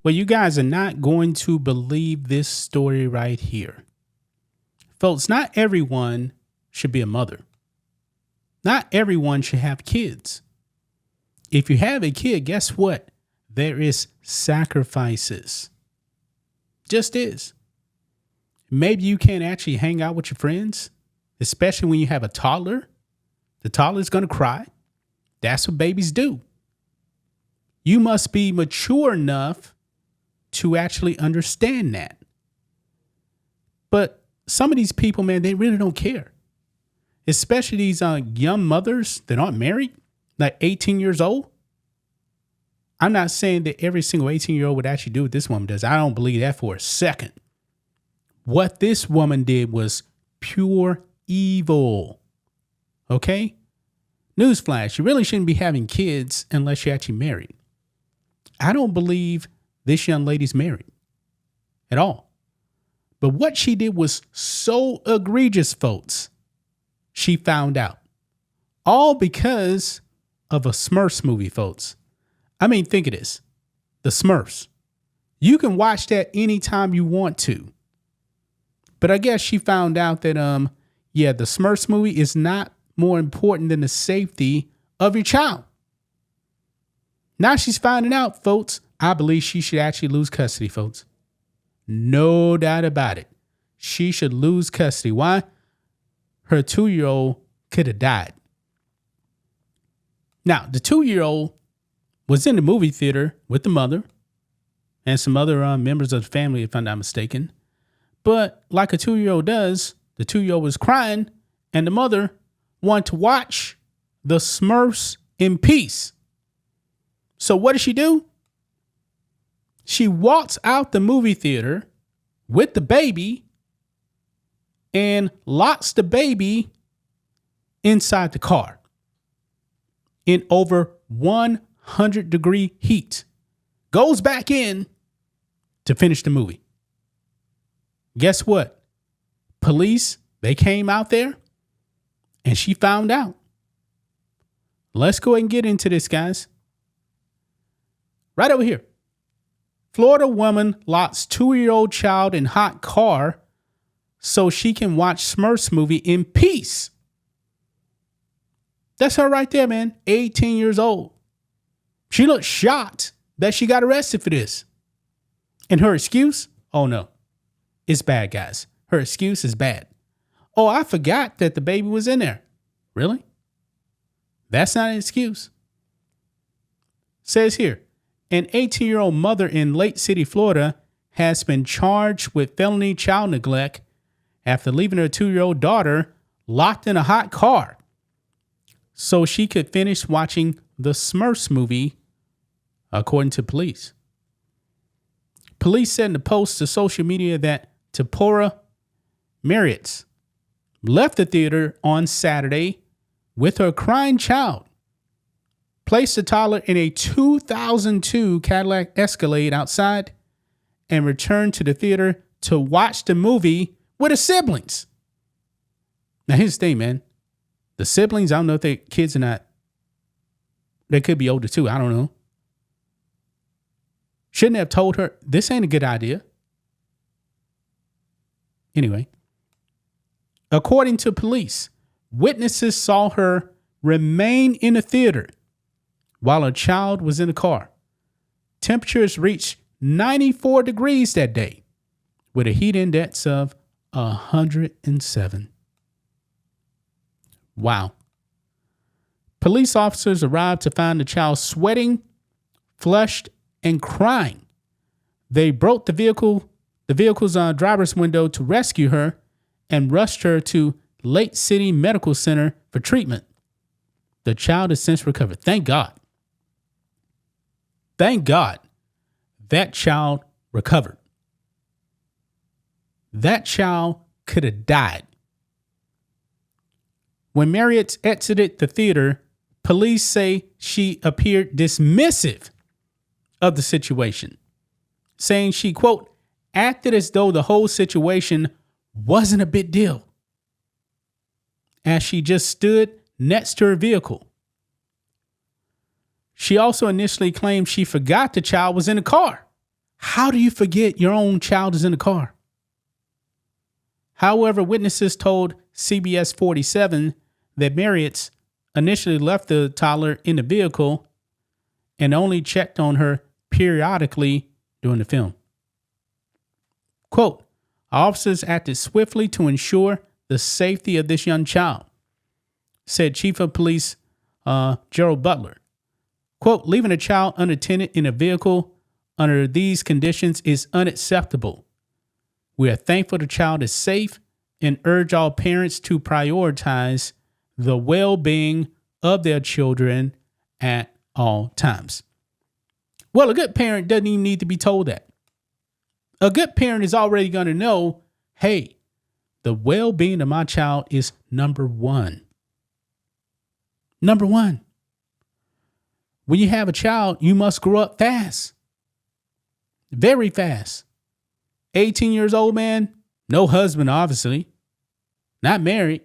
Well, you guys are not going to believe this story right here. Folks, not everyone should be a mother. Not everyone should have kids. If you have a kid, guess what? There is sacrifices. Just is. Maybe you can't actually hang out with your friends, especially when you have a toddler. The toddler's going to cry. That's what babies do. You must be mature enough to actually understand that. But some of these people, man, they really don't care. Especially these young mothers that aren't married, like 18 years old. I'm not saying that every single 18-year-old would actually do what this woman does. I don't believe that for a second. What this woman did was pure evil. Okay? Newsflash, you really shouldn't be having kids unless you're actually married. I don't believe this young lady's married at all. But what she did was so egregious, folks. She found out. All because of a Smurfs movie, folks. I mean, think of this. The Smurfs. You can watch that anytime you want to. But I guess she found out that, the Smurfs movie is not more important than the safety of your child. Now she's finding out, folks. I believe she should actually lose custody, folks. No doubt about it. She should lose custody. Why? Her 2-year-old could have died. Now, the 2-year-old was in the movie theater with the mother and some other members of the family, if I'm not mistaken. But like a 2-year-old does, the 2-year-old was crying and the mother wanted to watch the Smurfs in peace. So what does she do? She walks out the movie theater with the baby and locks the baby inside the car in over 100-degree heat. Goes back in to finish the movie. Guess what? Police, they came out there and she found out. Let's go ahead and get into this, guys. Right over here. Florida woman locks 2-year-old child in hot car so she can watch Smurfs movie in peace. That's her right there, man. 18 years old. She looked shocked that she got arrested for this. And her excuse? Oh, no. It's bad, guys. Her excuse is bad. Oh, I forgot that the baby was in there. Really? That's not an excuse. Says here, an 18-year-old mother in Lake City, Florida, has been charged with felony child neglect after leaving her 2-year-old daughter locked in a hot car so she could finish watching the Smurfs movie, according to police. Police said in a post to social media that Tipora Marriott left the theater on Saturday with her crying child, placed the toddler in a 2002 Cadillac Escalade outside, and returned to the theater to watch the movie with her siblings. Now, here's the thing, man. The siblings, I don't know if they're kids or not. They could be older too. I don't know. Shouldn't have told her, this ain't a good idea. Anyway, according to police, witnesses saw her remain in the theater while her child was in the car. Temperatures reached 94 degrees that day with a heat index of 107. Wow. Police officers arrived to find the child sweating, flushed, and crying. They broke the vehicle's driver's window to rescue her and rushed her to Lake City Medical Center for treatment. The child has since recovered. Thank God. Thank God that child recovered. That child could have died. When Marriott exited the theater, police say she appeared dismissive of the situation, saying she, quote, acted as though the whole situation wasn't a big deal, as she just stood next to her vehicle. She also initially claimed she forgot the child was in the car. How do you forget your own child is in the car? However, witnesses told CBS 47 that Marriott's initially left the toddler in the vehicle and only checked on her periodically during the film. Quote, officers acted swiftly to ensure the safety of this young child, said Chief of Police Gerald Butler. Quote, leaving a child unattended in a vehicle under these conditions is unacceptable. We are thankful the child is safe and urge all parents to prioritize the well-being of their children at all times. Well, a good parent doesn't even need to be told that. A good parent is already going to know, hey, the well-being of my child is number one. Number one. When you have a child, you must grow up fast. Very fast. 18 years old, man, no husband, obviously. Not married.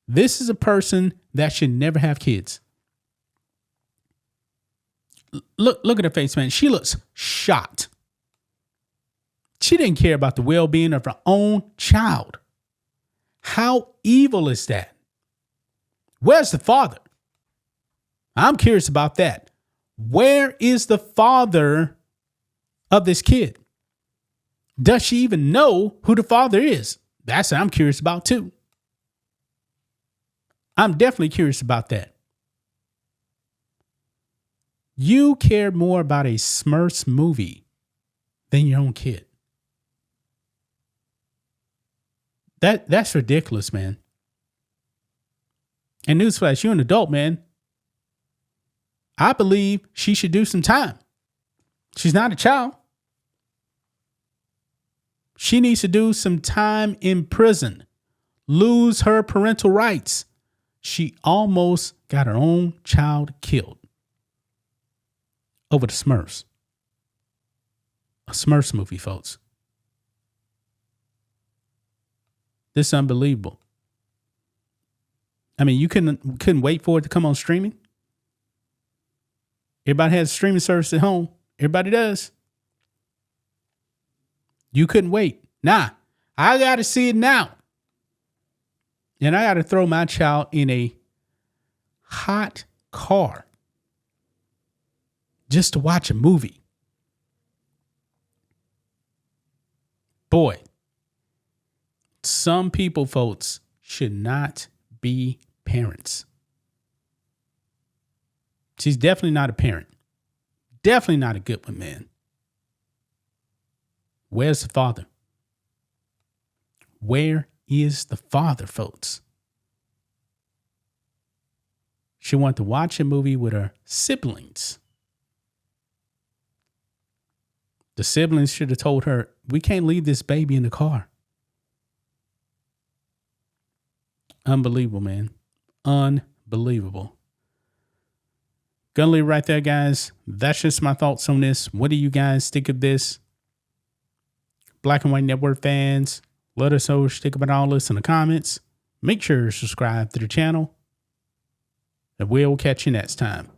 This is a person that should never have kids. Look at her face, man. She looks shocked. She didn't care about the well-being of her own child. How evil is that? Where's the father? I'm curious about that. Where is the father of this kid? Does she even know who the father is? That's what I'm curious about too. I'm definitely curious about that. You care more about a Smurfs movie than your own kid. That's ridiculous, man. And newsflash, you're an adult, man. I believe she should do some time. She's not a child. She needs to do some time in prison. Lose her parental rights. She almost got her own child killed over the Smurfs. A Smurfs movie, folks. This is unbelievable. I mean, you couldn't wait for it to come on streaming. Everybody has a streaming service at home. Everybody does. You couldn't wait. Nah, I got to see it now. And I got to throw my child in a hot car just to watch a movie. Boy, some people, folks, should not be parents. She's definitely not a parent. Definitely not a good one, man. Where's the father? Where is the father, folks? She wanted to watch a movie with her siblings. The siblings should have told her, we can't leave this baby in the car. Unbelievable, man. Unbelievable. Gonna leave right there, guys. That's just my thoughts on this. What do you guys think of this? Black and White Network fans, let us know what you think about all this in the comments. Make sure to subscribe to the channel. And we'll catch you next time.